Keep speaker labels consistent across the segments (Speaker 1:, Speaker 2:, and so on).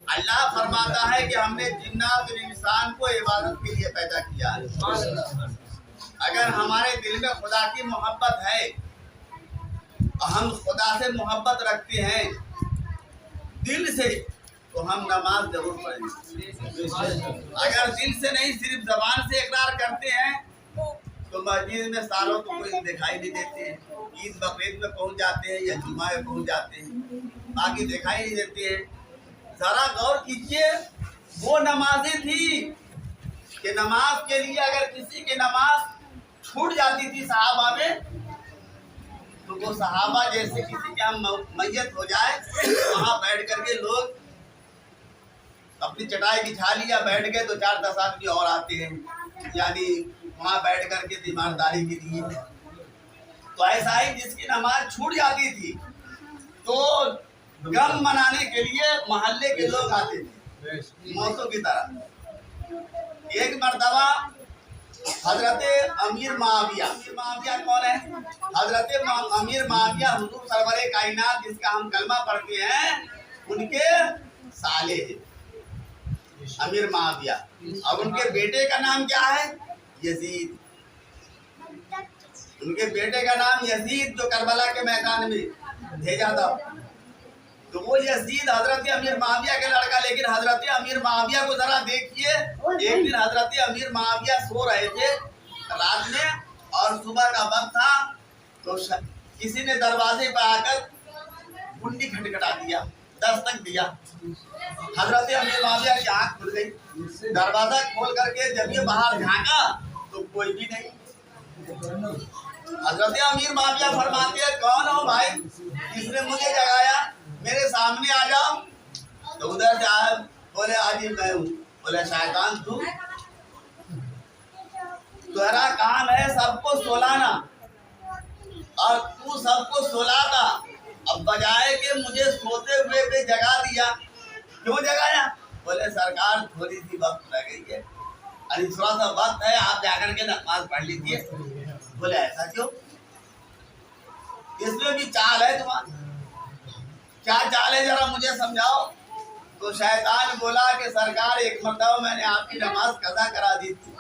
Speaker 1: اللہ فرماتا ہے کہ ہم نے جنات اور انسان کو عبادت کے لیے پیدا کیا ہے۔ اگر ہمارے دل میں خدا کی محبت ہے، ہم خدا سے محبت رکھتے ہیں دل سے، تو ہم نماز ضرور پڑھیں گے۔ اگر دل سے نہیں، صرف زبان سے اقرار کرتے ہیں، تو مسجد میں سالوں کو کوئی دکھائی نہیں دیتے ہیں، عید بقرعید میں پہنچ جاتے ہیں یا جمعہ میں پہنچ جاتے ہیں، باقی دکھائی نہیں دیتے ہیں۔ ذرا غور کیجیے، وہ نمازیں تھی کہ نماز کے لیے اگر کسی کی نماز چھوٹ جاتی تھی صحابہ میں، تو وہ صحابہ جیسے کسی کے ہم میت ہو جائے، وہاں بیٹھ کر کے لوگ اپنی چٹائی بچھا لیا، بیٹھ گئے تو 4-10 آدمی اور آتے ہیں، یعنی وہاں بیٹھ کر کے تیمارداری کی نیت ہے۔ تو ایسا ہی جس کی نماز چھوٹ جاتی تھی تو غم منانے کے لیے محلے کے لوگ آتے تھے موتوں کی طرح۔ ایک مرتبہ حضرت امیر معاویہ کون ہے؟ حضرت امیر معاویہ حضور سرور کائنات جس کا ہم کلمہ پڑھتے ہیں، ان کے سالے ہیں امیر معاویہ، اور ان کے بیٹے کا نام کیا ہے؟ یزید۔ ان کے بیٹے کا نام یزید، جو کربلا کے میدان میں بھیجا تھا، تو وہ یزید حضرت امیر معاویہ کا لڑکا۔ لیکن حضرت امیر معاویہ کو ذرا دیکھیے، ایک دن حضرت امیر معاویہ سو رہے تھے رات میں، اور صبح کا وقت تھا، تو کسی نے دروازے پر آ کر کنڈی کھٹکھٹا دیا، دستک دیا۔ حضرت امیر معاویہ کی آنکھ کھل گئی، دروازہ کھول کر کے جب یہ باہر جھانکا تو کوئی بھی نہیں۔ حضرت امیر معاویہ فرماتے ہیں، کون ہو بھائی، کس نے مجھے جگایا، میرے سامنے آ جاؤ۔ تو ادھر سے آئے، بولے آجی میں ہوں۔ بولے شیطان تو تیرا کام ہے سب کو سلانا، اور تو سب کو سلاتا، اب بجائے کہ مجھے سوتے ہوئے پہ جگا دیا، کیوں جگایا؟ بولے سرکار تھوڑی سی وقت لگ گئی ہے، ابھی تھوڑا سا وقت ہے، آپ جا کر کے نماز پڑھ لیجیے۔ بولے ایسا کیوں؟ اس میں بھی چال ہے تمہارا، کیا چال ہے ذرا مجھے سمجھاؤ۔ تو شیطان بولا کہ سرکار ایک مرتبہ میں نے آپ کی نماز قضا کرا دی تھی،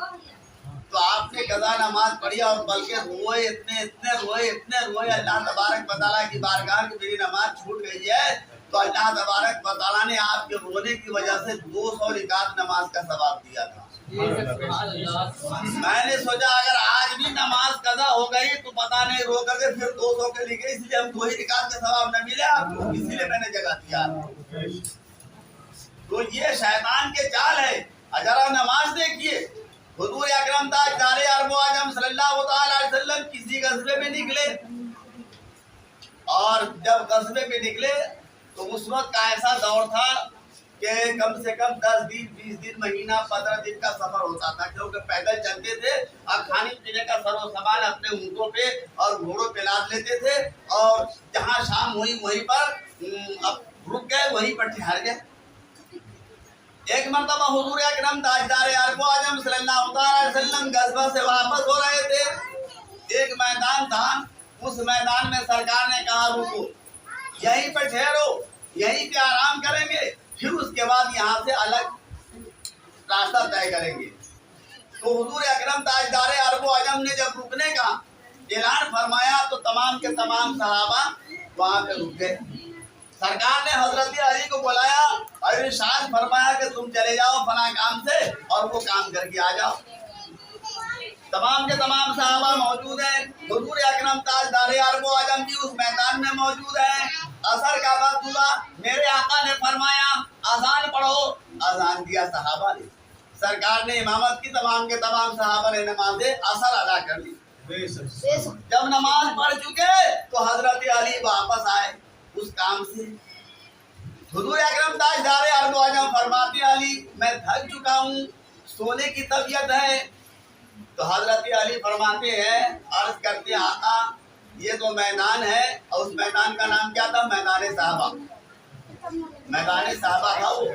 Speaker 1: تو آپ نے قضا نماز پڑھی اور بلکہ روئے، اتنے روئے اللہ تبارک و تعالیٰ کی بارگاہ کہ میری نماز چھوٹ گئی ہے، تو اللہ تبارک و تعالیٰ نے آپ کے رونے کی وجہ سے 200 رکعت نماز کا ثواب دیا تھا۔ میں نے سوچا اگر آج بھی نماز قضا ہو گئی تو پتہ نہیں رو کر کے پھر 200 کے لکھے، اس لیے ہم 2 ہی رکعت کا ثواب نہ ملے آپ کو، اسی لیے میں نے جگہ دیا۔ تو یہ شیطان کے چال ہے۔ ذرا نماز دیکھیے، حضور اکرم تاجدار عرب و عجم صلی اللہ تعالی علیہ وسلم کسی غزوے میں نکلے، اور جب غزوے میں نکلے تو اس وقت کا ایسا دور تھا کہ کم سے کم 10 دن 20 دن مہینہ 15 دن کا سفر ہوتا تھا، کیونکہ پیدل چلتے تھے اور کھانے پینے کا سر و سامان اپنے اونٹوں پہ اور گھوڑوں پہ لاد لیتے تھے، اور جہاں شام ہوئی وہیں پر اب رک گئے، وہیں پر ٹھہر گئے۔ ایک مرتبہ حضور اکرم تاجدار عرب و عجم صلی اللہ علیہ وسلم غزوہ سے واپس ہو رہے تھے، ایک میدان تھا، اس میدان میں سرکار نے کہا رکو، یہیں پہ ٹھہرو، یہیں پہ آرام کریں گے، پھر اس کے بعد یہاں سے الگ راستہ طے کریں گے۔ تو حضور اکرم تاجدار عرب و عجم نے جب رکنے کا اعلان فرمایا تو تمام کے تمام صحابہ وہاں پہ رک گئے۔ سرکار نے حضرت علی کو بلایا اور ارشاد فرمایا کہ تم چلے جاؤ فلاں کام سے اور وہ کام کر کے آ جاؤ۔ تمام کے تمام صحابہ موجود ہیں، حضور اکرم تاجدار عرب و عجم بھی اس میدان میں موجود ہیں۔ عصر کا وقت ہوا، میرے آقا نے فرمایا اذان پڑھو، اذان دیا صحابہ نے، سرکار نے امامت کی، تمام کے تمام صحابہ نے نماز عصر ادا کر لی۔ جب نماز پڑھ چکے تو حضرت علی واپس آئے اس کام سے۔ حضور اکرم تاجدار عرب و عجم فرماتے علی میں تھک چکا ہوں، سونے کی طبیعت ہے۔ تو حضرت علی فرماتے ہیں، عرض کرتے ہیں آقا یہ تو میدان ہے، اور اس میدان کا نام کیا تھا؟ میدان صحابہ، میدان صحابہ تھا وہ۔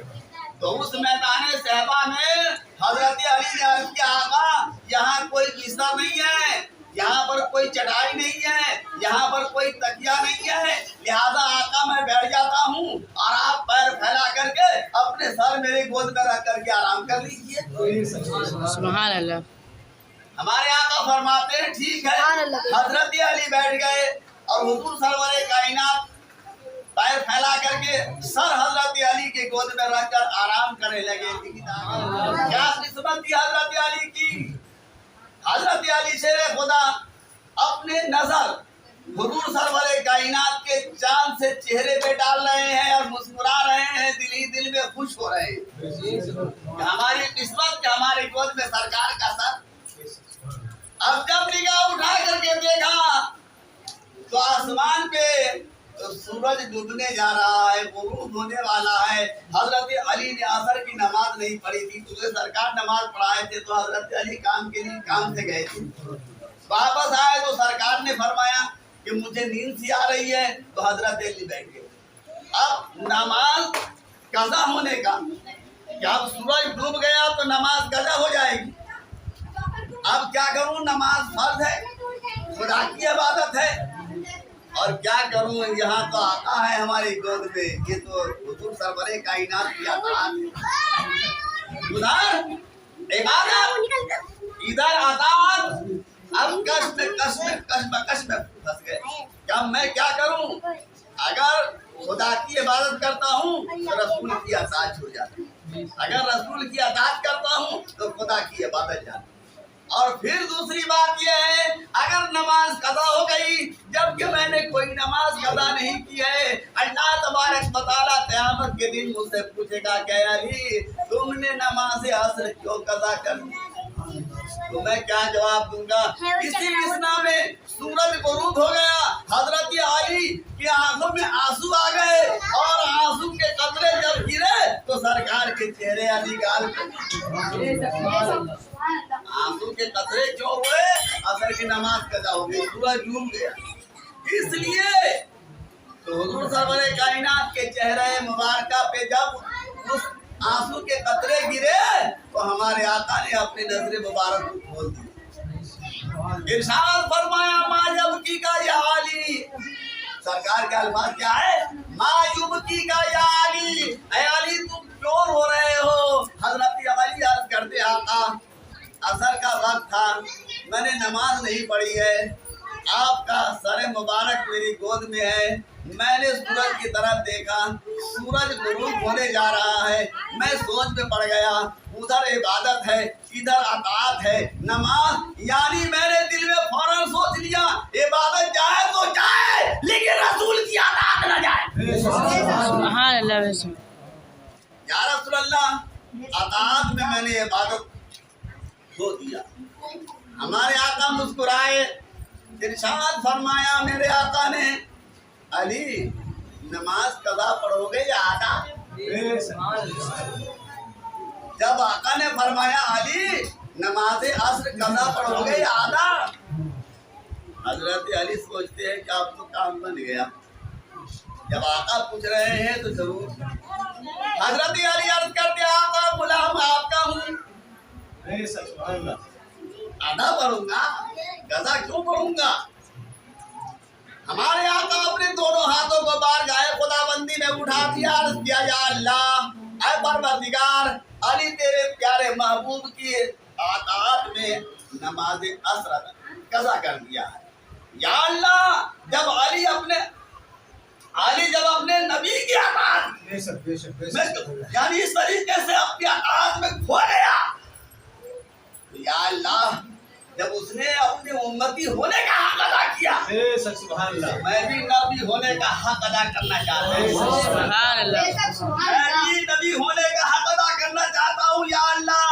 Speaker 1: تو اس میدان صحابہ میں حضرت علی نے عرض کیا آقا یہاں کوئی بستر نہیں ہے، यहाँ पर कोई चटाई नहीं है, यहाँ पर कोई तकिया नहीं है, लिहाजा आका मैं बैठ जाता हूँ और आप पैर फैला करके अपने सर मेरे गोद में रख करके आराम कर लीजिए।
Speaker 2: सुभान अल्लाह।
Speaker 1: हमारे आका फरमाते हैं ठीक है। हजरत अली बैठ गए और हुजूर सरवरे कायनात पैर फैला करके सर हजरत अली के गोद में रखकर आराम करने लगे। क्या किस्मत थी हजरत अली की। हजरत अली शेर खुदा अपने नजर हुजूर सरवरे कायनात के चांद से चेहरे पे डाल रहे हैं और मुस्कुरा रहे हैं, दिल ही दिल में खुश हो रहे हैं। हमारी किस्मत के हमारे गोद में सरकार का सर। अब जब निगाह उठा करके देखा तो आसमान पे तो सूरज डूबने जा रहा है, गुरूब होने वाला है। हजरत अली ने असर की नमाज नहीं पढ़ी थी, तुझे सरकार नमाज पढ़ाए थे तो हजरत अली काम के लिए काम से गए थे। वापस आए तो सरकार ने फरमाया कि मुझे नींद सी आ रही है, तो हजरत अली बैठ गए। अब नमाज कज़ा होने का, जब सूरज डूब गया तो नमाज कज़ा हो जाएगी। अब क्या करूं, नमाज फर्ज है, खुदा की इबादत है, और क्या करूं, यहाँ तो आता है हमारी गोद में, ये तो हुजूर सरवरे कायनात की अताअत है। उधर इबादत, इधर अताअत। अब कश में फंस गए। क्या मैं क्या करूं, अगर खुदा की इबादत करता हूं तो रसूल की अताअत हो जाती है, अगर रसूल की अताअत करता हूं तो खुदा की इबादत जाती है। और फिर दूसरी बात यह है, अगर नमाज कज़ा हो गई जबकि मैंने कोई नमाज कज़ा नहीं की है, अल्लाह तबारक व तआला क़यामत के दिन मुझसे पूछेगा कि अली तुमने नमाज असर क्यों कज़ा कर दी, तो मैं क्या जवाब दूंगा। इसी मिसना में सूरज गुरूब हो गया, हजरत अली की आंखों में आंसू आ गए और आंसू के कतरे जब गिरे तो सरकार के चेहरे अली गाल आंसू के कतरे क्यों हुए, असर की नमाज कज़ा हो गई, सूरज डूब गया। इसलिए तो हुजूर सरवरे कायनात के चेहरे मुबारका पे जब उस आंसू के कतरे गिरे तो हमारे आका ने अपनी नजर मुबारक को खोल दी। इरशाद फरमाया मायुबकी का या अली, सरकार के अल्फाज क्या है, मायुबकी का या अली, ऐ अली तुम क्यों रो रहे हो। हजरत अली अर्ज करते आका असर का वक्त था, मैंने नमाज नहीं पढ़ी है, आपका सर मुबारक मेरी गोद में है, मैंने सूरज की तरफ देखा, सूरज गुरूब होने जा रहा है, मैं सोच में पड़ गया, उधर इबादत है इधर अताअत है, नमाज यानी मैंने दिल में फौरन सोच लिया इबादत जाए तो जाए लेकिन रसूल की अताअत न जाए।
Speaker 2: सुभान अल्लाह।
Speaker 1: या रसूल अल्लाह, अताअत में मैंने इबादत खो दिया। हमारे आका मुस्कुराए, इरशाद फरमाया मेरे आका ने, अली नमाज कज़ा पढ़ोगे या आधा। जब आका ने फरमाया अली नमाज असर कज़ा पढ़ोगे या आधा, हजरत अली सोचते हैं कि अब तो काम बन गया। जब आका पूछ रहे हैं तो जरूर हजरत अली अर्ज करते आका गुलाम आपका हूँ, आधा पढ़ूंगा कज़ा क्यों पढ़ूंगा। हमारे आका अपने दोनों हाथों को बार गाए खुदाबंदी में उठा दिया, अर्ज किया या अल्लाह ऐ परवरदिगार, अली तेरे प्यारे महबूब की अताअत में नमाज असर कज़ा कर दिया है। या अल्लाह जब अली जब अपने नबी की अताअत यानी इस तरीके से अपनी अताअत में खो गया, या अल्लाह जब उसने अपने उम्मती होने का हक अदा किया, मैं भी नबी होने का हक अदा करना चाहता हूँ। मैं भी नबी होने का हक अदा करना चाहता हूँ। या अल्लाह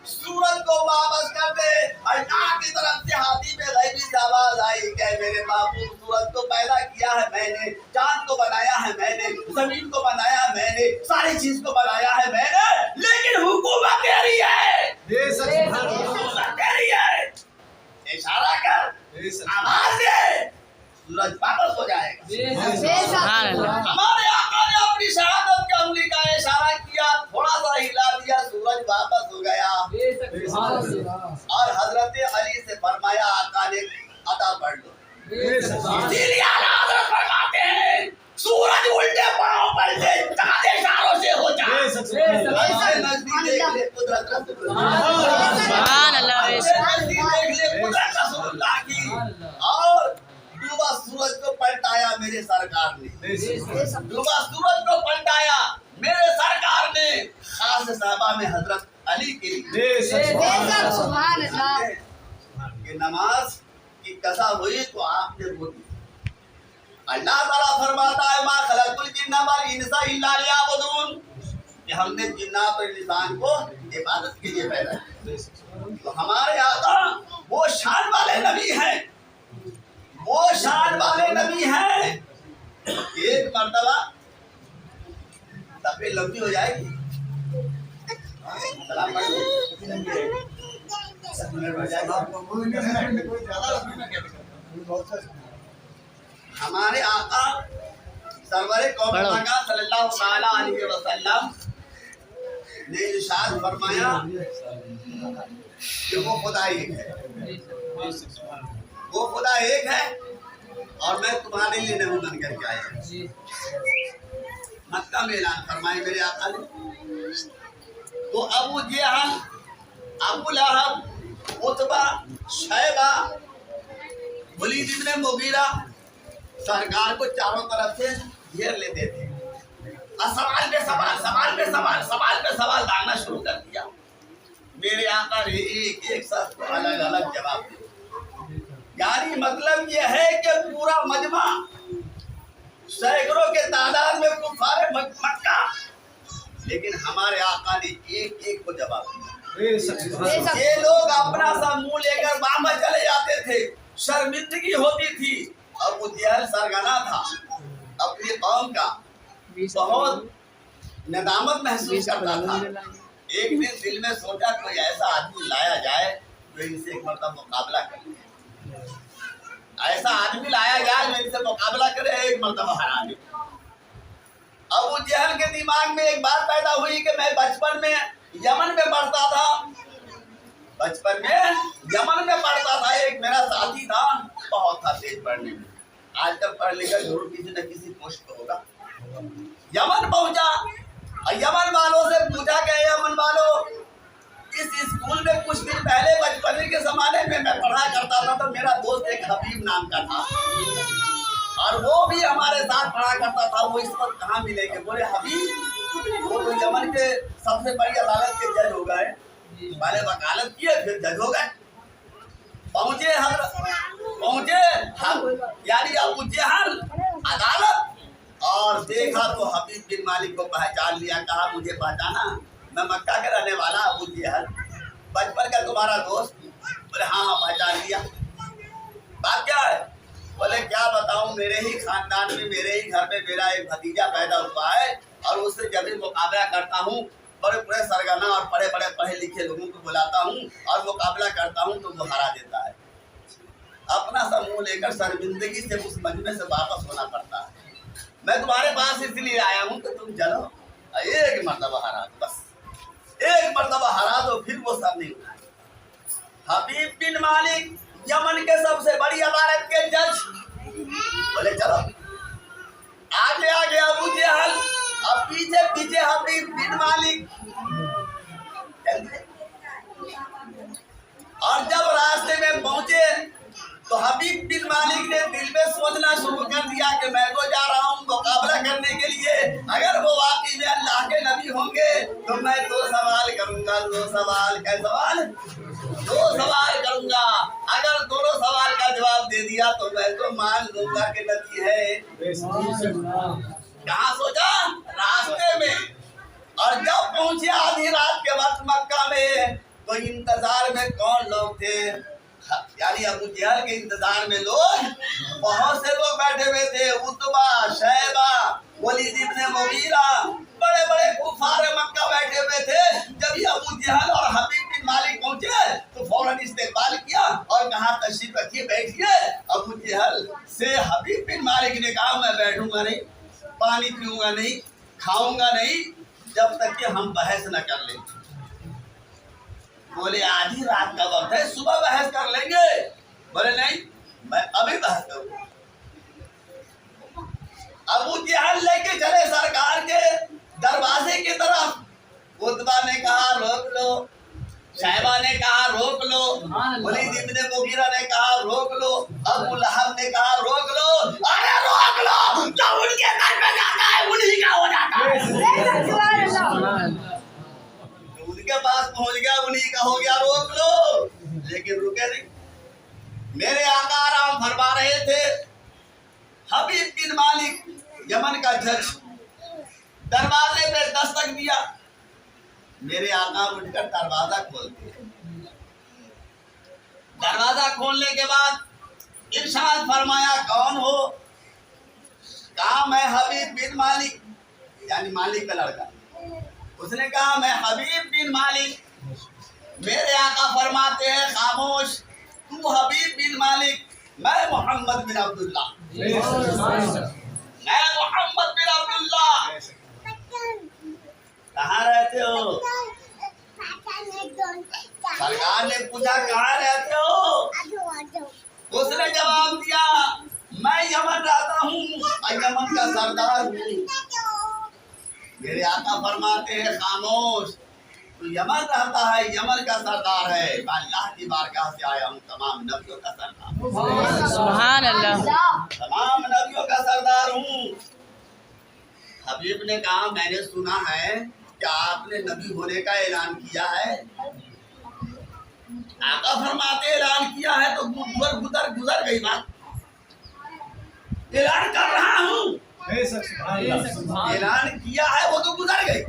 Speaker 1: सूरज को वापस कर दे। अल्लाह की तरफ से हाथी पे गैबी से आवाज आई कि मेरे बाबू सूरज को पैदा किया है मैंने, चांद को बनाया है मैंने, जमीन को बनाया है मैंने, सारी चीज को बनाया है मैंने, लेकिन हुकूमत तेरी है, तेरी है। इशारा कर, आवाज दे, सूरज वापस हो जाएगा। हमारे आका ने अपनी शहादत के अमली का इशारा किया, थोड़ा सा हिला दिया, सूरज वापस हो गया। और हजरत अली से फरमाया, आका ने इसीलिए आला हज़रत फरमाते हैं सूरज उल्टे पांव पर से चांद इशारों से हो जाए। ऐसे नजदीक देख ले कुदरत
Speaker 2: सुभान अल्लाह
Speaker 1: ऐसे नजदीक देख ले कुदरत रसूलुल्लाह की। और डूबा सूरज को पलटाया मेरे सरकार ने, डूबा सूरज को पलटाया मेरे सरकार ने, खास साहबा में हजरत अली के लिए।
Speaker 3: सुभान अल्लाह।
Speaker 1: कि नमाज की कसा हुई तो आपने बोली। अल्लाह ताला फरमाता है मा खलकुल जिन्ना वल इंसा इल्ला लियअबुदून, कि हमने जिन्नात और इंसान को इबादत के लिए पैदा किया। तो हमारे आका वो शान वाले नबी हैं, वो शान वाले नबी हैं। एक मर्तबा तबे लंबी हो जाएगी। सलाम हमारे आका सरवरे कौम का सल्लल्लाहु अलैहि वसल्लम ने इरशाद फरमाया कि वो खुदा एक है, वो खुदा एक है और मैं तुम्हारे लिए नबी बन करके आया। मक्का में ऐलान फरमाए मेरे आका ने। तो अबू जहल, अबू लहब, उतबा, शैबा, वलीद इब्न मुगीरा सरकार को चारों तरफ से घेर लेते थे और सवाल पे सवाल, सवाल पे सवाल, सवाल पे सवाल दागना शुरू कर दिया। मेरे आका ने एक एक शख्स को अलग अलग जवाब दिया। यानी मतलब ये है कि पूरा मजमा सैकड़ों के तादाद में कुफारे मक्का, लेकिन हमारे आका ने एक एक को जवाब दिया। ये लोग अपना सा मुंह लेकर बाहर चले जाते थे, शर्मिंदगी होती थी। अबू जहल सरगना था अपनी कौम का, बहुत नदामत महसूस करता था। एक दिन दिल में सोचा कोई ऐसा आदमी लाया जाए जो इनसे एक मरतबा मुकाबला करे, ऐसा आदमी लाया जाए जो इनसे मुकाबला करे, एक मरतबा हरा दे। अबू जहल के दिमाग में एक बात पैदा हुई कि मैं बचपन में यमन में पढ़ता था, बचपन में यमन में पढ़ता था। एक मेरा साथी था, बहुत था तेज पढ़ने में, आज तक पढ़ लिखा जरूर किसी न किसी पोस्ट पर होगा। यमन पहुंचा और यमन वालों से पूछा कि यमन वालों, इस स्कूल में कुछ दिन पहले बचपन के जमाने में मैं पढ़ा करता था, तो मेरा दोस्त एक हबीब नाम का था और वो भी हमारे साथ पढ़ा करता था। वो इस वक्त कहाँ मिलेंगे? बोले हबीब वो तो यमन के सबसे बड़ी अदालत के जज हो गए, पहले वकालत किए फिर जज हो गए। पहुंचे हम यानी अबू जहल अदालत, और देखा तो हबीब बिन मालिक को पहचान लिया। कहा मुझे पहचाना, मैं मक्का के रहने वाला अबू जहल, बचपन का तुम्हारा दोस्त। बोले हाँ हाँ पहचान लिया। बात क्या है? बोले क्या बताऊं, मेरे ही खानदान में, मेरे ही घर में मेरा एक भतीजा पैदा हुआ है और उससे जब भी मुकाबला करता हूँ, बड़े बड़े सरगना और बड़े बड़े पढ़े लिखे लोगों को बुलाता हूँ और मुकाबला करता हूँ तो वो हरा देता है। अपना सा मुंह लेकर शर्मिंदगी से उस मजमे से वापस होना पड़ता है। मैं तुम्हारे पास इसलिए आया हूँ कि तुम चलो एक मरतबा हरा दो, बस एक मरतबा हरा दो, फिर वो सर नहीं उठाए। हबीब बिन मालिक यमन के सबसे बड़ी अदालत के जज बोले चलो। आगे आगे अबू जहल, अब पीछे पीछे हबीब बिन मालिक। और जब रास्ते में पहुंचे तो हबीब बिन मालिक ने दिल में सोचना शुरू कर दिया कि मैं तो जा रहा हूँ मुकाबला करने के लिए, अगर वो वाकई में अल्लाह के नबी होंगे तो मैं दो सवाल करूंगा। दो सवाल का सवाल, दो सवाल करूंगा, अगर दोनों सवाल का जवाब दे दिया तो मैं तो मान लूंगा कि नबी है। कहाँ सोचा? रास्ते में। और जब पहुंचे आधी रात के वक्त मक्का में, तो इंतजार में कौन लोग थे? यानी अबू जहल के इंतजार में लोग, बहुत से लोग बैठे हुए थे। उतबा, शैबा, वलीद इब्न मुगीरा, बड़े बड़े कुफार मक्का बैठे हुए थे। जब ये अबू जहल और हबीब बिन मालिक पहुंचे तो फौरन इस्तेकबाल किया और कहा तशरीफ रखिए, बैठिए। अबू जहल से हबीब बिन मालिक ने कहा मैं बैठूंगा नहीं, पानी पीऊंगा नहीं, खाऊंगा नहीं, जब तक कि हम बहस न कर लें। बोले आधी रात का वक्त है, सुबह बहस कर लेंगे। बोले नहीं, मैं अभी बहस करूंगा। ابو جہل لیके چلے سرکار کے دروازے کی طرف، عتبہ نے کہا روک لو، شیبہ نے کہا روک لو، ولید ابن مغیرہ نے کہا روک لو، ابو لہب نے کہا روک لو، ارے روک لو، جو ان کے گھر میں جاتا ہے انہی کا ہو جاتا ہے، جو ان کے پاس پہنچ گیا انہی کا ہو گیا، روک لو، لیکن رکے نہیں۔ میرے آقا آرام فرما رہے تھے، حبیب بن مالک یمن کا جج دروازے پہ دستک دیا، میرے آقا اٹھ کر دروازہ کھولتے ہیں، دروازہ کھولنے کے بعد ارشاد فرمایا کون ہو؟ کہا میں حبیب بن مالک، یعنی مالک کا لڑکا۔ اس نے کہا میں حبیب بن مالک۔ میرے آقا فرماتے ہیں خاموش، تو حبیب بن مالک، میں محمد بن عبداللہ، میں محمد بن عبداللہ۔ کہاں رہتے ہو؟ سرکار نے پوچھا کہاں رہتے ہو؟ اس نے جواب دیا میں یمن رہتا ہوں اور یمن کا سردار ہوں۔ میرے آقا فرماتے ہیں خاموش، تو یمن رہتا ہے، یمن کا سردار ہے، میں اللہ کی بارگاہ سے آیا ہوں، تمام نبیوں کا سردار،
Speaker 2: سبحان اللہ،
Speaker 1: تمام نبیوں کا سردار ہوں۔ حبیب نے کہا میں نے سنا ہے کیا آپ نے نبی ہونے کا اعلان کیا ہے؟ آقا فرماتے اعلان کیا ہے تو گزر گئی بات، اعلان کر رہا ہوں، اعلان کیا ہے وہ تو گزر گئی،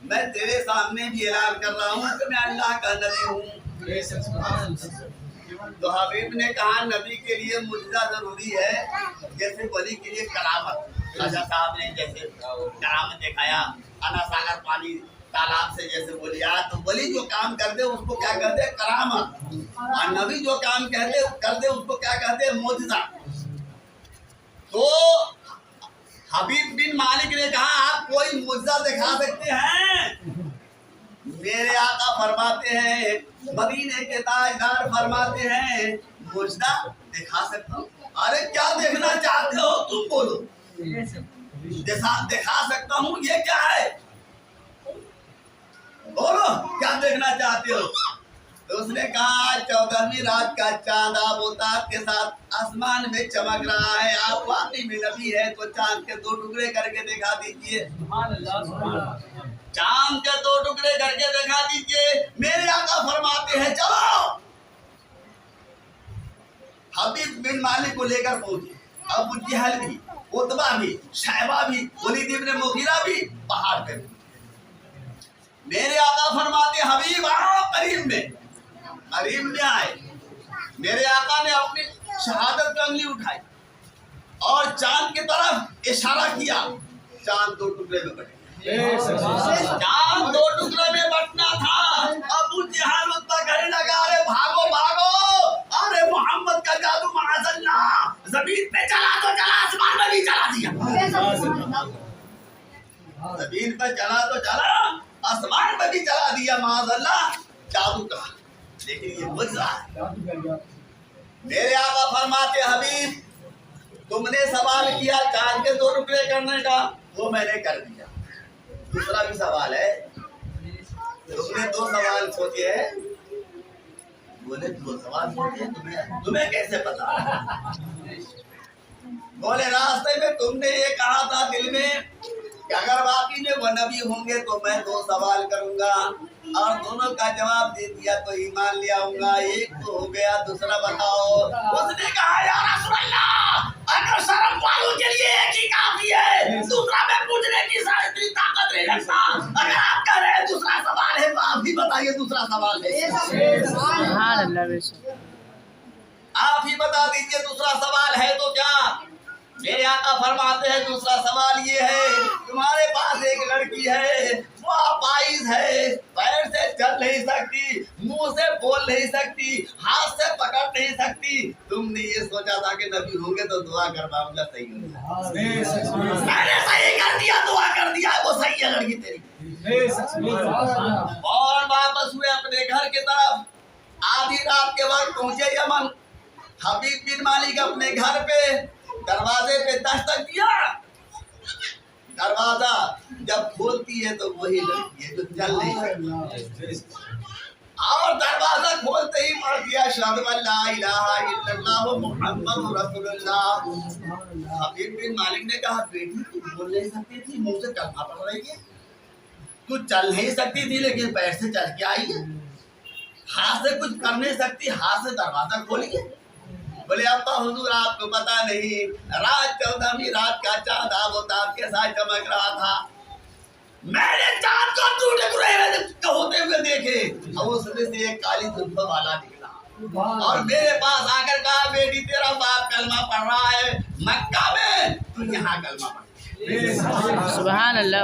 Speaker 1: میں تیرے سامنے بھی اعلان کر رہا ہوں کہ میں اللہ کا نبی ہوں۔ تو حبیب نے کہا نبی کے لیے معجزہ ضروری ہے، جیسے ولی کے لیے کرامت۔ خواجہ صاحب نے جیسے کرامت دکھایا، انا ساگر پانی تالاب سے جیسے بولیا، تو ولی جو کام کرتے اس کو کیا کہتے ہیں؟ کرامت، اور نبی جو کام کرتے اس کو کیا کہتے ہیں؟ معجزہ۔ تو حبیب بن مالک نے کہا آپ کوئی معجزہ دکھا سکتے ہیں؟ میرے آقا فرماتے ہیں، مدینے کے تاجدار فرماتے ہیں معجزہ دکھا سکتا ہوں۔ ارے کیا دیکھنا چاہتے ہو تم بولو، دکھا سکتا ہوں، یہ کیا ہے بولو کیا دیکھنا چاہتے ہو؟ تو اس نے کہا 14ویں رات کا چاند آفتاب کے ساتھ آسمان میں چمک رہا ہے، آپ واقعی میں نبی ہے تو چاند کے 2 ٹکڑے کر کے دکھا دیجئے، چاند کے 2 ٹکڑے کر کے دکھا دیجئے۔ میرے آقا فرماتے ہیں چلو، حبیب بن مالک کو لے کر پہنچے، ابو جہل بھی، عتبہ بھی، شیبہ بھی، ولید ابن مغیرہ بھی پہاڑ پہ۔ میرے آقا فرماتے حبیب آؤ قریب میں آئے۔ میرے آقا نے اپنی شہادت کی انگلی اٹھائی اور چاند کی طرف اشارہ کیا، چاند 2 ٹکڑے میں بٹے، چاند 2 ٹکڑے میں بٹنا تھا۔ ابو جہل عتبہ کہنے لگا ارے بھاگو بھاگو، ارے محمد کا جادو معاذ اللہ، زمین پہ چلا تو چلا، آسمان میں بھی چلا دیا، زمین پہ چلا تو چلا، آسمان میں بھی چلا دیا، معاذ اللہ جادو کا، لیکن یہ معجزہ ہے۔ میرے آقا فرماتے حبیب تم نے سوال کیا چاند کے 2 ٹکڑے کرنے کا، وہ میں نے کر دیا۔ دوسرا بھی سوال ہے، تم نے 2 سوال سوچے ہیں، بولے 2 سوال سوچے تمہیں کیسے پتا؟ بولے راستے میں تم نے یہ کہا تھا دل میں کہ اگر واقعی میں وہ نبی ہوں گے تو میں 2 سوال کروں گا، اور دونوں کا جواب دے دیا تو ایمان لے آؤں گا، ایک تو ہو گیا، دوسرا بتاؤ۔ اس نے کہا یا رسول اللہ اگر شرم والوں کے لیے ایک ہی کافی ہے، دوسرا میں پوچھنے کی اتنی طاقت نہیں رکھتا، اگر آپ کہہ رہے ہیں دوسرا سوال ہے تو آپ ہی بتائیے دوسرا سوال ہے،
Speaker 2: سبحان اللہ،
Speaker 1: آپ ہی بتا دیجئے دوسرا سوال ہے تو کیا؟ میرے آقا فرماتے ہیں دوسرا سوال یہ ہے تمہارے پاس ایک لڑکی ہے، وہ اپائز ہے، پیر سے چل نہیں سکتی، منہ سے بول نہیں سکتی، ہاتھ سے پکڑ نہیں سکتی، تم نے یہ سوچا تھا کہ نبی ہوں گے تو دعا کر معاملہ صحیح ہو جائے، میں نے صحیح کر دیا، دعا کر دیا، وہ صحیح ہے لڑکی تیری۔ اور واپس ہوئے اپنے گھر کی طرف، آدھی رات کے وقت پہنچے یمن۔ حبیب بن مالک اپنے گھر پہ دروازے پہ دستک دیا، दरवाजा जब खोलती है तो वही लड़की है जो चल नहीं सकती, और दरवाजा खोलते ही पढ़ दिया अशहदु अल्ला इलाहा इल्लल्लाह मुहम्मदुर रसूलुल्लाह। हबीब बिन मालिक ने कहा, बेटी तू बोल नहीं सकती थी, मुंह से कलमा पढ़ रही है, तू चल नहीं सकती थी लेकिन पैर से चल के आई है, हाथ से कुछ कर नहीं सकती, हाथ से दरवाजा खोलिए। बोले अब्बा हुजूर आपको पता नहीं, रात 14वीं रात का चांद आबोताब के साथ चमक रहा था, मैंने चांद को टूटे टुकड़े होते हुए देखे, और उसमें से एक काली जुल्फ वाला निकला और मेरे पास आकर कहा, बेटी तेरा बाप कलमा पढ़ रहा है मक्का में, तू यहाँ कलमा पढ़।
Speaker 2: सुभान अल्लाह।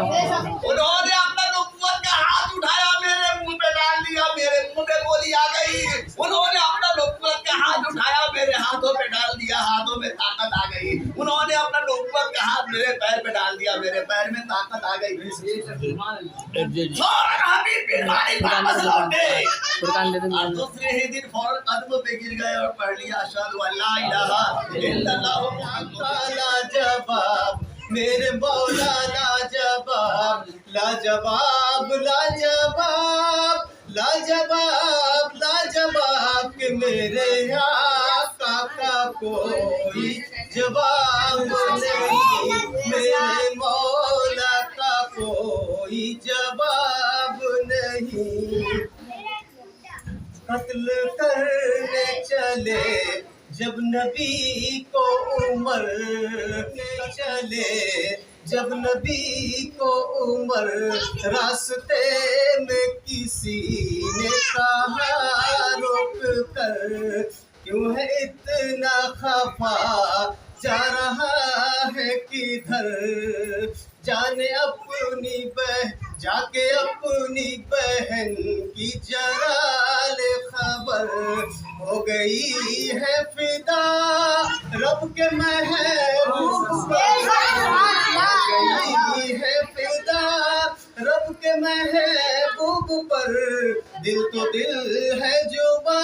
Speaker 1: उन्होंने अपना नुबुव्वत का हाथ उठाया, मेरे मुंह पे डाल दिया, मेरे मुंह पे गोली आ गई। उन्होंने अपना नुबुव्वत का हाथ उठाया, मेरे हाथों पे डाल दिया, हाथों में ताकत आ गई। उन्होंने अपना नुबुव्वत का हाथ मेरे पैर पे डाल दिया, मेरे पैर में ताकत आ गई। फौरन हबीब बिन मालिक वापस लौटे और दूसरे ही दिन फौरन कदमों पे गिर गए और पढ़ लिया अशहदु अल्ला इलाहा इल्लल्लाह मुहम्मदुर रसूलुल्लाह।
Speaker 4: मेरे मौला लाजवाब लाजवाब लाजवाब लाजवाब लाजवाब के मेरे आका का कोई जवाब नहीं, मेरे मौला का कोई जवाब नहीं। कत्ल करने चले जब नबी को उमर चले, जब नबी को उमर रास्ते में किसी ने कहा रोक कर, क्यों है इतना खफा जा रहा है किधर, जाने अपनी जाके अपनी बहन की जरा ले खबर, हो गई है फिदा रब के महबूब पर, हो गई है फिदा रब के महबूब पर, दिल तो दिल है जुबा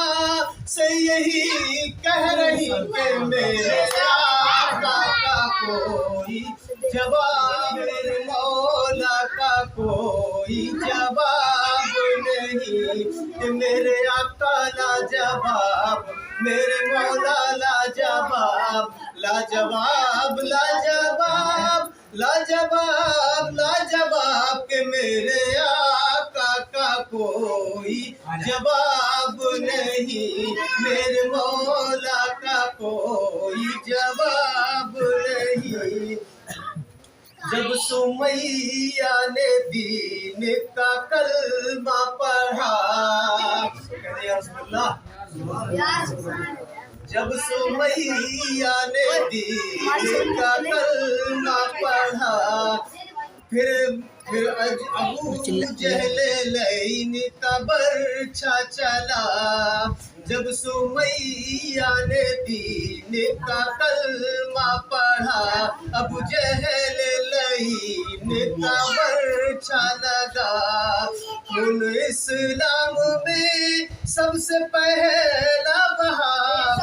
Speaker 4: से यही कह रही कि मेरे आका का कोई जवाब, मेरे मौला का कोई जवाब नहीं, कि मेरे आका लाजवाब, मेरे मौला लाजवाब लाजवाब लाजवाब लाजवाब लाजवाब के मेरे आका का कोई जवाब नहीं, मेरे मौला का कोई जवाब नहीं। जब सुमैया ने दीन का कलमा पढ़ा, जब सुमैया ने दीन का कलमा पढ़ा, फिर अबू जहल लैन का बरछा चला, जब सुमैया ने दीन का कलमा पढ़ा, अबू जहल लैन का बरछा लगा, खून इस्लाम में सबसे पहला बहा,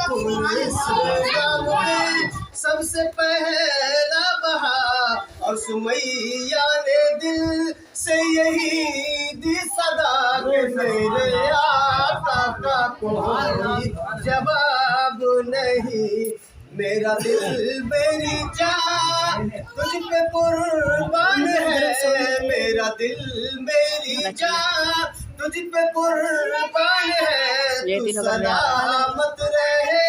Speaker 4: खून इस्लाम में सबसे पहला बहा, और सुमैया ने दिल से यही दी सदा कि मेरे आका का कोई जवाब नहीं, मेरा दिल मेरी जान तुझ पे कुर्बान है, मेरा दिल मेरी जान तुझ पे कुर्बान है, तू सलामत रहे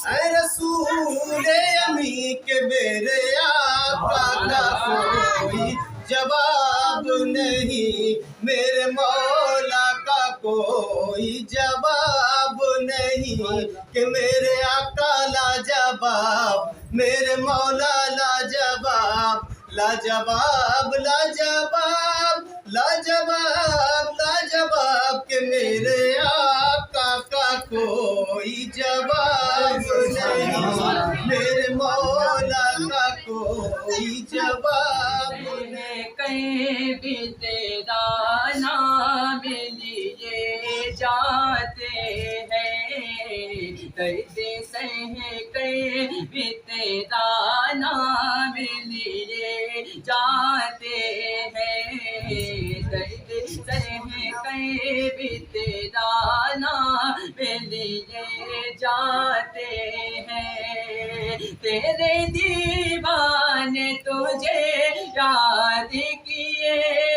Speaker 4: ऐ रसूल अमी के मेरे आका का कोई जवाब नहीं, मेरे मौला का कोई जवाब नहीं, कि मेरे आका लाजवाब, मेरे मौला लाजवाब लाजवाब लाजवाब लाजवाब लाजवाब के मेरे आका का कोई जवाब नहीं, मेरे मौला का कोई जवाब नहीं।
Speaker 5: कहीं भी तेरा नाम लिए जाते हैं, दर्द सह कहीं भी तेरा नाम लिए जाते हैं। दर्द सह के भी तेरा नाम लिए जाते हैं। तेरे दीवाने तुझे याद किए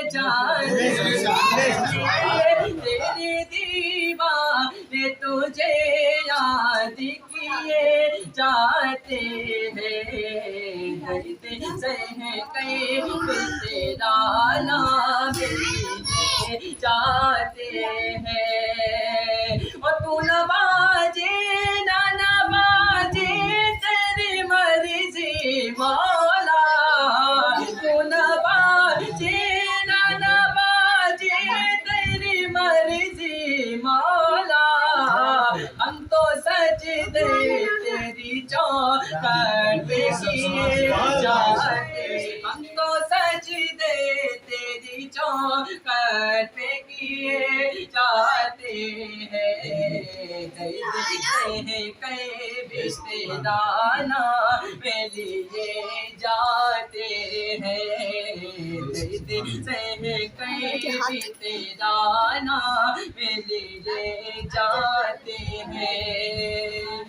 Speaker 5: जाते हैं। तेरे दीवाने तुझे याद किए जाते हैं। दर्द सह के तेरा नाम लिए जाते हैं। और तू नवाजे ना नवाजे तेरी मर्जी मौला। तू नवाजे ना नवाजे तेरी मर्जी मौला। हम तो सजदे तेरी चौखट पे किए जाते। हम तो सजदे तेरी चौखट पे किए जाते हैं। कई रिश्तेदाना में लिए जाते हैं। कई रिश्तेदाना में लिए जाते हैं।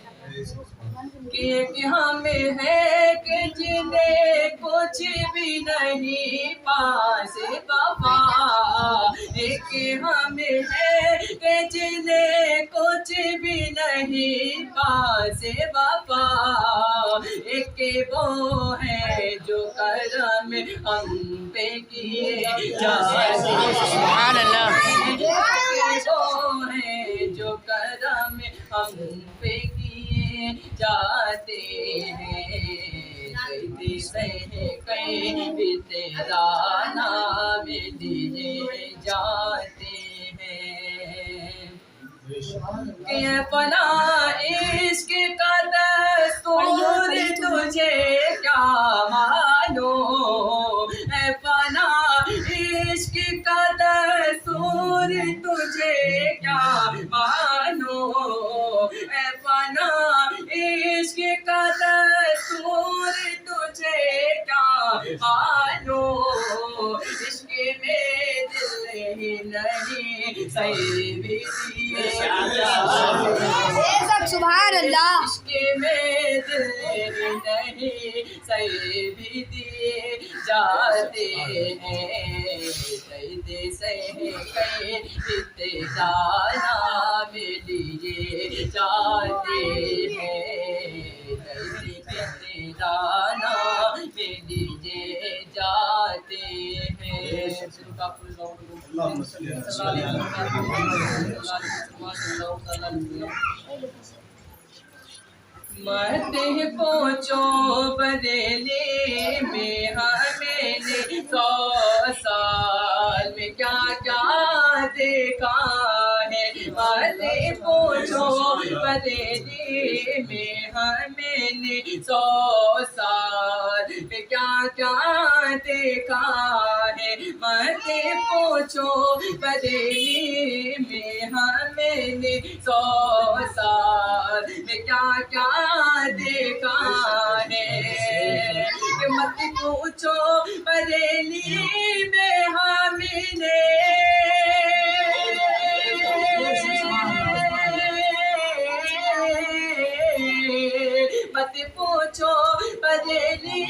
Speaker 5: कि हमें है कि जिन्हें कुछ भी नहीं पास वफा। एक हमें है कि जिन्हें कुछ भी नहीं पास वफा। एक वो है जो करम हम पे किए जाते हैं। वो है जो करम हम पे किए जाते हैं। कई तेरा नाम लिए जाते हैं। कि अपना इश्क का दस्तूर तुझे क्या मानो। अपना इश्क का दस्तूर तुझे क्या मानो। अपना इश्क का दस्तूर तुझे क्या मानो। इश्क में दिल ही नहीं सही भी दिए
Speaker 3: बेशक सुभान अल्लाह।
Speaker 5: इश्क में दिल ही नहीं सही भी दिए जाते हैं। दर्द सह के दाना में लिए जाते हैं। दर्द दाना में लिए जाते हैं। मरते पहुँचो बरेली में हमें 100 साल में क्या क्या देखा है। मरते पहुँचो बरेली में हमें 100 साल में क्या क्या देखा है। मरते पहुँचो बरेली में हमें 100 साल में क्या क्या देखा है। कि मत पूछो बरेली में हमने मत पूछो बरेली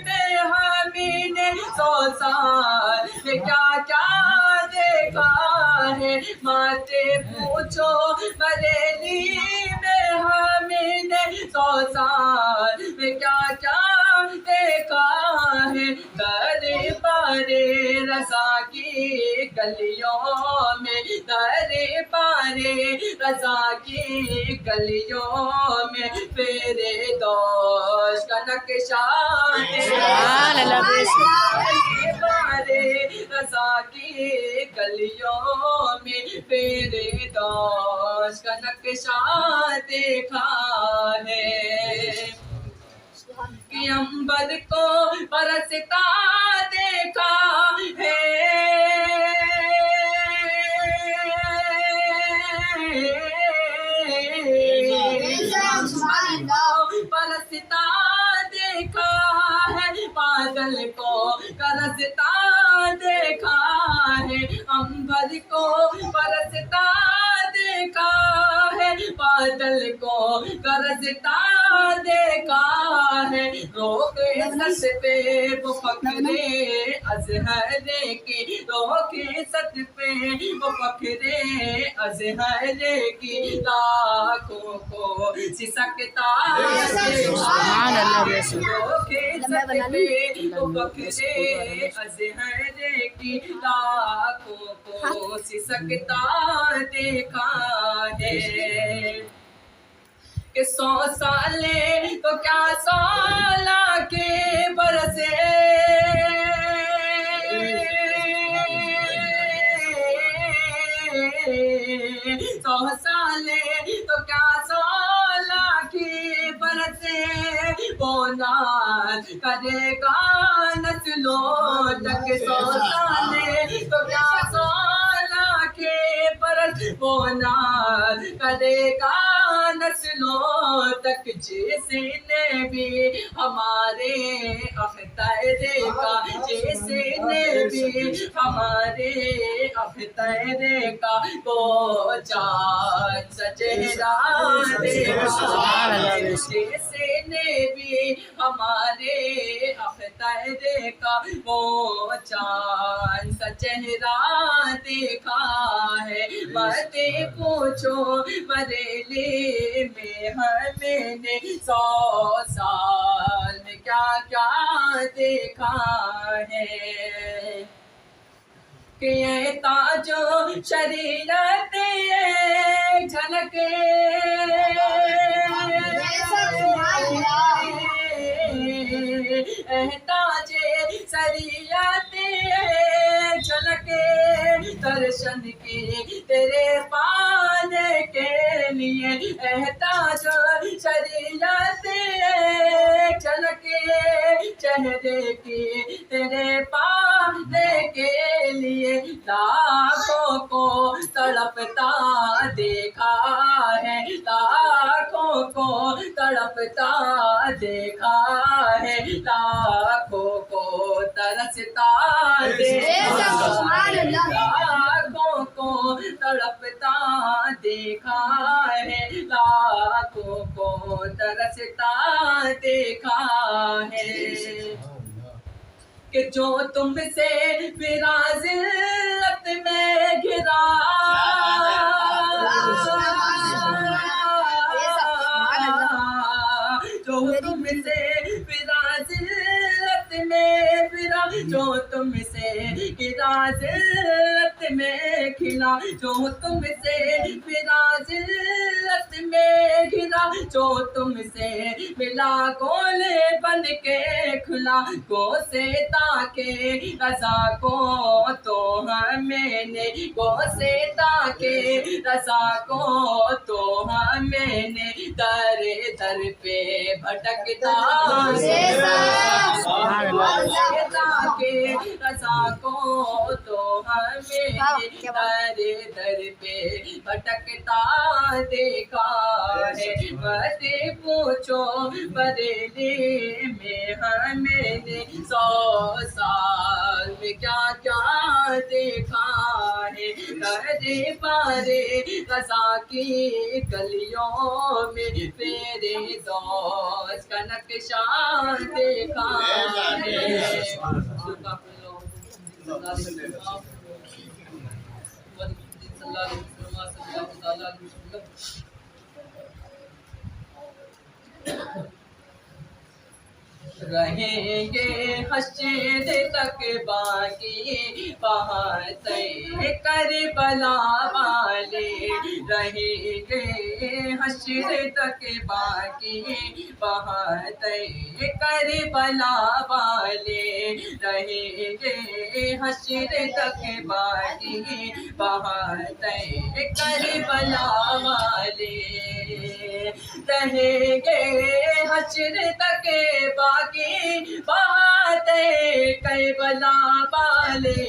Speaker 5: में हमने 100 साल में क्या क्या देखा है। मत पूछो बरेली में हमने 100 साल में क्या क्या देखा है। दरे पारे रज़ा की गलियों में। दरे पारे रज़ा की गलियों में फेरे दोष का नक्शा पारे रज़ा की गलियों में फेरे दोष का नक्शा देखा है। कि अंबर को बरसता देखा है। बरसता देखा है। बादल को गरजता देखा है, अंबर को बरसता देखा है, बादल को गरजता देखा है, रोके सच पे वो फखरे अजहर की, रोके सच पे वो फखरे अजहर की, लाखों को सिसकता
Speaker 2: सुभान अल्लाह बेशक।
Speaker 5: रोके सच पे वो फखरे अजहर की, लाखों को सिसकता देखा है। कि 100 साले तो क्या साला के बरसे, 100 साले तो क्या साला के बरसे, वो नाज करेगा नस्लों तक, 100 साले तो क्या साला के बरस, वो नाज करेगा नस्लों तक, जैसे ने भी हमारे अख्तर का, जैसे ने भी हमारे अख्तर का, वो चाँद सा चेहरा देखा, जैसे ने भी हमारे अख्तर का, वो चाँद सा चेहरा देखा है। मत पूछो बरेली में हमने 100 साल में क्या क्या देखा है, कि ये ताजो शरीयत एक झलके, ताजे शरीयत एक झलके, दर्शन की तेरे पाने के लिए, एहताज शरीयत एक झलके, चेहरे की तेरे पाने के लिए, लाखों को तड़पता देखा है, लाखों को तड़पता देखा है, लाखों को तरसता देखा है, लाखों को तड़पता देखा है, लाखों को तरसता देखा है। कि जो तुमसे विराजिल्लत में घिरा, जो तुमसे विराजिल्लत में फिरा, जो तुमसे विराजिल्लत में खिला, जो तुमसे विराजिल्लत में घिरा, जो तुमसे मिला गोले बन के खुला, गो से ताके रजा को तो हमने, गो से ताके रजा को तो हमने, दर दर पे भटकता के रजा को तो हमें दर दर पे भटकता देखा है। मत पूछो बरेली में हमने 100 साल में क्या क्या देखा है। करे पारे रजा की गलियों में तेरे दोस्त का नक्शा देखा है। रहेंगे हश्र तक बाकी बात करबला वाले, रहेंगे हश्र तक बाकी बात करबला वाले, रहेंगे हश्र तक बाकी बात करबला वाले, रहेंगे हश्र तक बाकी बात करबला वाले,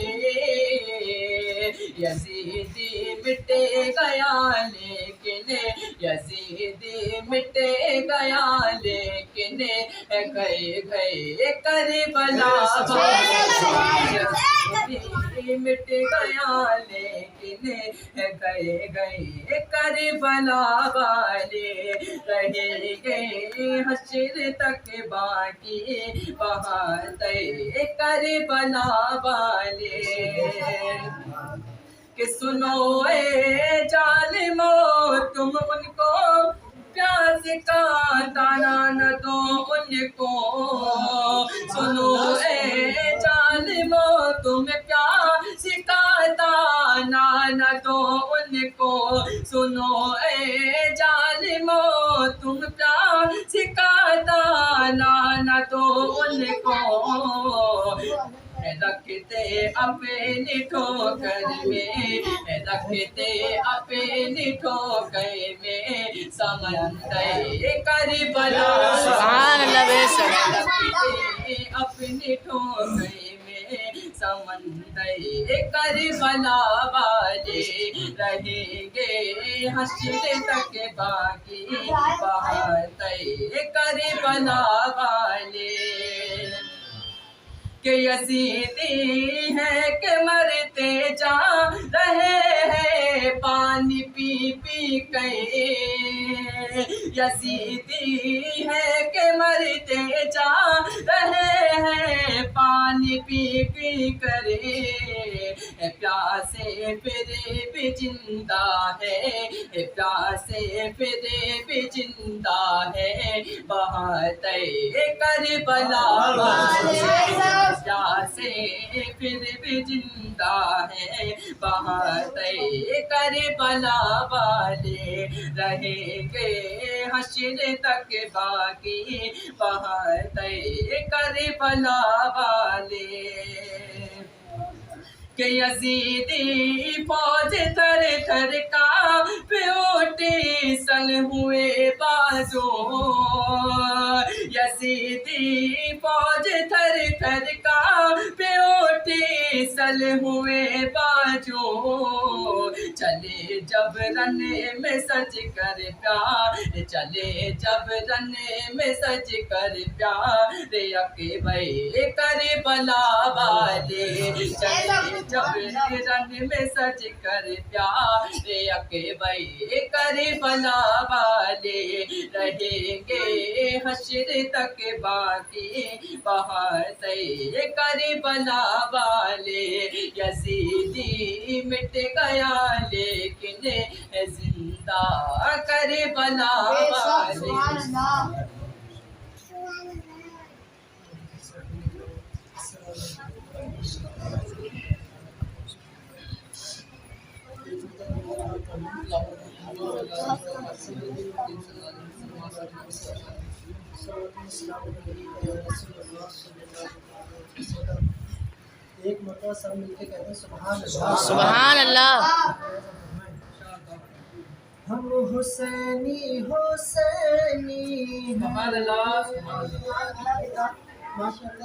Speaker 5: यजीदी मिट गया लेकिन यजीदी मिट गया लेकिन गए गए करबला वाले मिट गया लेकिन गए गए करबला वाले रहेंगे हश्र तक बाकी वहाँ तय करबला वाले कि सुनो ए जालिमो तुम उनको प्यास का दाना न दो उनको सुनो ए जालिमो तुम प्यास का दाना न दो उनको सुनो ए जालिमो तुम प्यास का दाना न दो उनको रखते अपनी ठोकर में रखते अपनी ठोकर में समंदर करबला
Speaker 2: सुभान अल्लाह बेशक
Speaker 5: रखते अपनी ठोकर में समंदर करबला वाले रहेंगे हश्र तक बाकी वहाँ तय करबला वाले कि यजीदी है कि मरते जा रहे हैं पानी पी पी के यजीदी है कि मरते जा रहे हैं पानी पी पी करे प्यासे फिर भी जिंदा है प्यासे फिर भी जिंदा है बहाते करबला वाले प्यासे फिर भी जिंदा है बहाते करबला वाले रहेंगे हश्र तक बाकी बहाते करबला वाले कि यजीदी फौज थर थर का प्योटी सल हुए बाजो यजीदी फौज थर थर का प्योटी सल हुए बाजो चले जब रन में सज कर प्यार चले जब रन में सज कर प्यार अके भाई करबला वाले चले जब रन में सज कर प्यारे अके भाई करबला वाले रहेंगे हश्र तक बाकी वहाँ तय करबला वाले यजीदी मिट गया लेकिन जिंदा करबला वाले
Speaker 6: एक मरतबा सब मिलके कहते हैं सुभान अल्लाह
Speaker 2: सुभान अल्लाह
Speaker 6: हम हुसैनी हुसैनी माशाअल्लाह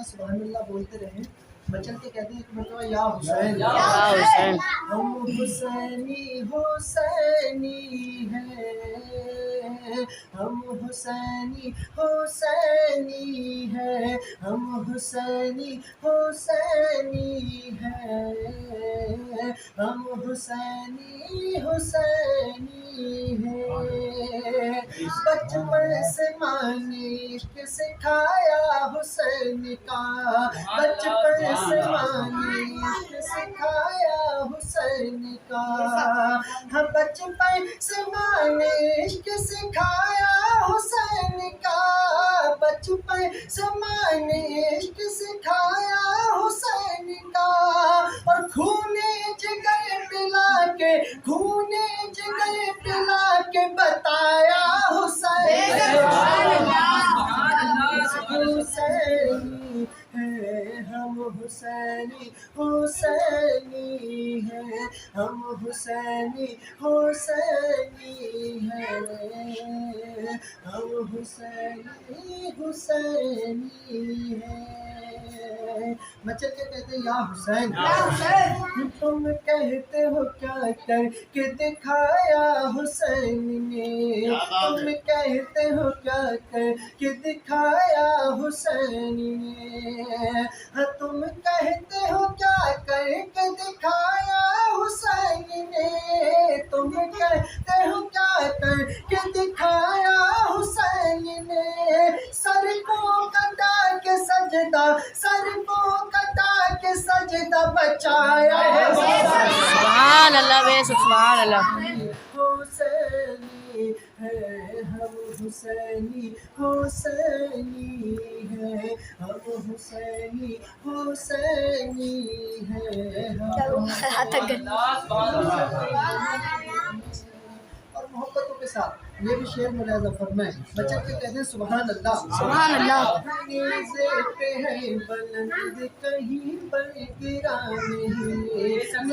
Speaker 6: सुभान अल्लाह बोलते रहे बचलते कहते हैं एक मरतबा या हुसैन
Speaker 2: या हुसैन
Speaker 6: हम हुसैनी हुसैनी है हम हुसैनी हुसैनी है हम हुसैनी हुसैनी है हम हुसैनी हुसैनी है बचपन से माने इश्क सिखाया हुसैन का बचपन से माने इश्क सिखाया हुसैन का हम बचपन से माने इश्क सिखाया हुसैन का बचपन से माने इश्क सिखाया हुसैन का और खूने जिगर पिला के खूने जिगर पिला के बताया हुसैन हुसैनी है हम हुसैनी हुसैनी है हम हुसैनी हुसैनी है हम हुसैनी हुसैनी है مچل کے کہتے ہیں یا حسین
Speaker 3: یا حسین
Speaker 6: تم کہتے ہو کیا کر کے دکھایا حسین نے تم کہتے ہو کیا کر کے دکھایا حسین نے تم کہتے ہو کیا کر کے دکھایا حسین نے تم کہتے ہو کیا کر کے دکھایا حسین نے سر کو کٹا کے سجدہ سر کو کٹا کے سجدہ بچایا ہے
Speaker 2: سبحان اللہ بے شک سبحان اللہ
Speaker 6: حسینی ہے ہم حسینی حسینی ہے ہم حسینی حسینی ہے اور محبتوں کے ساتھ یہ بھی شعر ملاحظہ فرمائیں بچے کے کہتے ہیں سبحان اللہ
Speaker 3: سبحان اللہ
Speaker 6: نیزے پہ ہے بلند کہیں پر گرا نہیں نیزے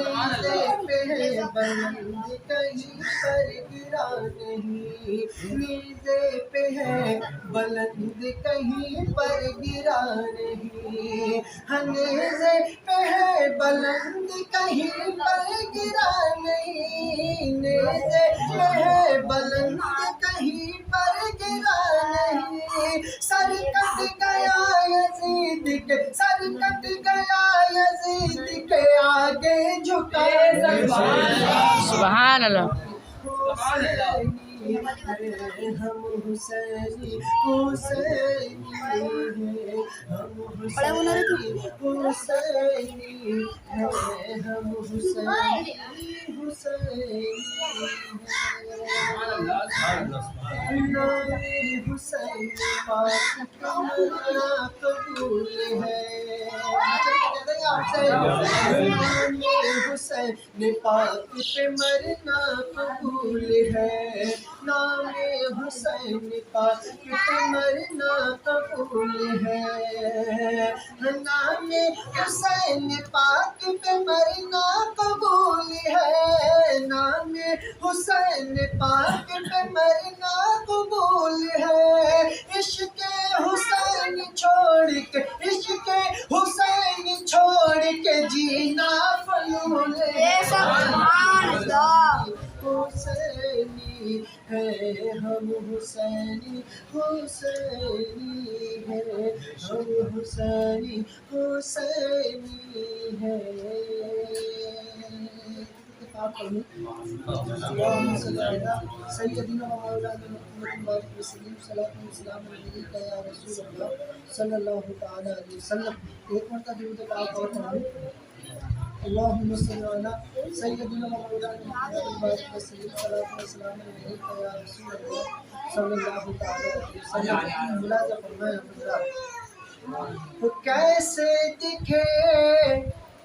Speaker 6: پہ ہے بلند کہیں پر گرا نہیں نیزے پہ ہے بلند کہیں پر گرا نہیں نیزے پہ ہے بلند کہیں پر گرا نہیں نیزے پہ ہے بلند کہیں پر گرا نہیں سر کٹ گیا یزید کے سر کٹ گیا یزید کے آگے جھکا
Speaker 2: سبحان اللہ
Speaker 6: حسینی ہے ہم حسینی حسینی ہے ہم حسینی حسینی ہے ہم حسینی حسینی نام حسین پاک تمہارا قبول ہے نام حسین پاک پہ مرنا قبول ہے نام حسین پاک پہ مرنا قبول ہے نام حسین پاک پہ مرنا قبول ہے نام حسین پاک پہ مرنا قبول ہے عشق حسین چھوڑ کے عشق حسین چھوڑ کے جینا فضول ہے
Speaker 3: سبحان اللہ
Speaker 6: حسینی ہے ہم حسینی حسینی ہے ہم حسینی حسینی ہے اللهم صل على سيدنا ومولانا محمد وسلم صلاة والسلام عليك يا رسول الله صلى الله تعالى عليه وسلم ایک مرتبہ درود پاک اور پڑھیں اللهم صل على سيدنا ومولانا محمد وسلم صلاة والسلام عليك يا رسول الله صلى الله تعالى عليه وسلم ملاحظہ فرمائیں حضرات وہ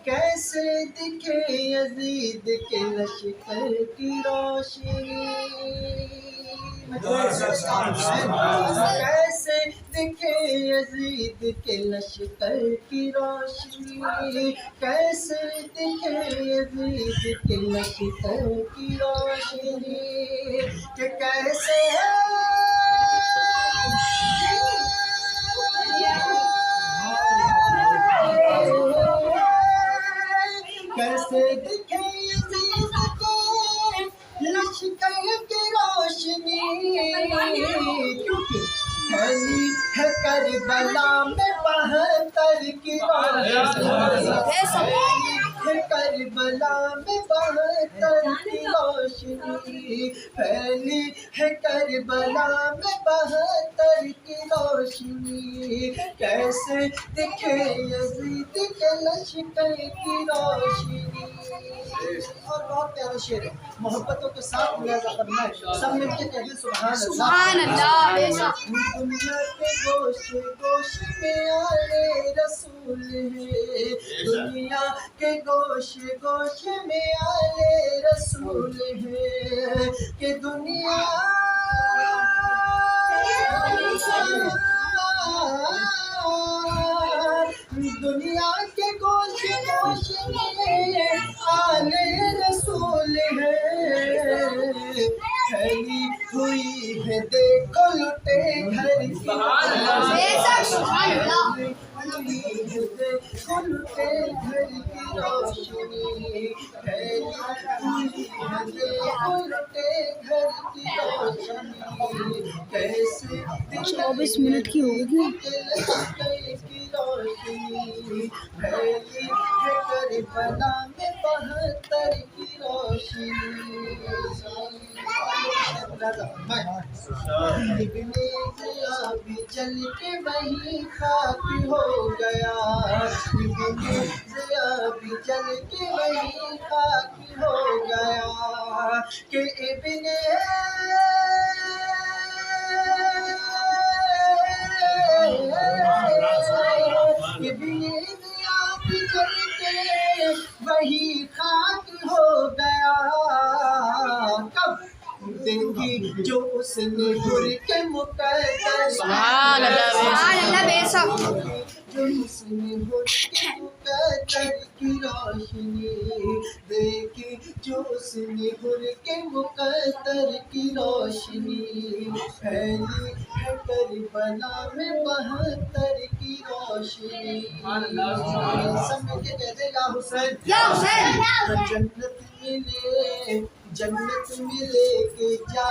Speaker 6: کیسے دکھے یزید کے لشکر کی روشنی کیسے دکھے یزید کے لشکر کی روشنی کیسے دکھے یزید کے لشکر کی روشنی کہ کیسے کیسے دکھے یزید کے لشکر کی روشنی کیونکہ پھیلی ہے کربلا میں 72 کی روشنی ہے کربلا میں 72 کی روشنی پھیلی ہے کربلا میں 72 کی روشنی کیسے دکھے یزید کے لشکر کی روشنی اور بہت پیارا شعر ہے محبتوں کے ساتھ ملاحظہ فرمائیں سب مل کے کہتے سبحان اللہ دنیا کے گوش میں آلے رسول ہے دنیا کے گوش میں آلے رسول ہے کہ دنیا کے گوش میں آلے رسول ہے پھیلی ہوئی ہے دیکھو لٹے گھر کی الٹے گھر کی روشنی کیسے
Speaker 2: 24 منٹ کی ہوگی کیوں
Speaker 6: کی روشنی پھیلی ہے کربلا میں 72 کی روشنی ابن ضیاء بھی جل کے وہیں خاک ہو گیا ابن ضیاء بھی جل کے وہیں خاک ہو گیا کہ ابن ضیاء بھی جل کے وہی خاک ہو گیا کب دیکھی جو اس نے گر کے مقدر
Speaker 2: سبحان اللہ
Speaker 3: سبحان اللہ بے شک
Speaker 6: جو اس نے گر کے مقدر کی روشنی دیکھی جو اس نے گر کے مقدر کی روشنی پھیلی ہے کربلا میں 72 کی روشنی سمجھ کے کہتے یا حسین
Speaker 3: یا حسین
Speaker 6: جنت ملے کے جا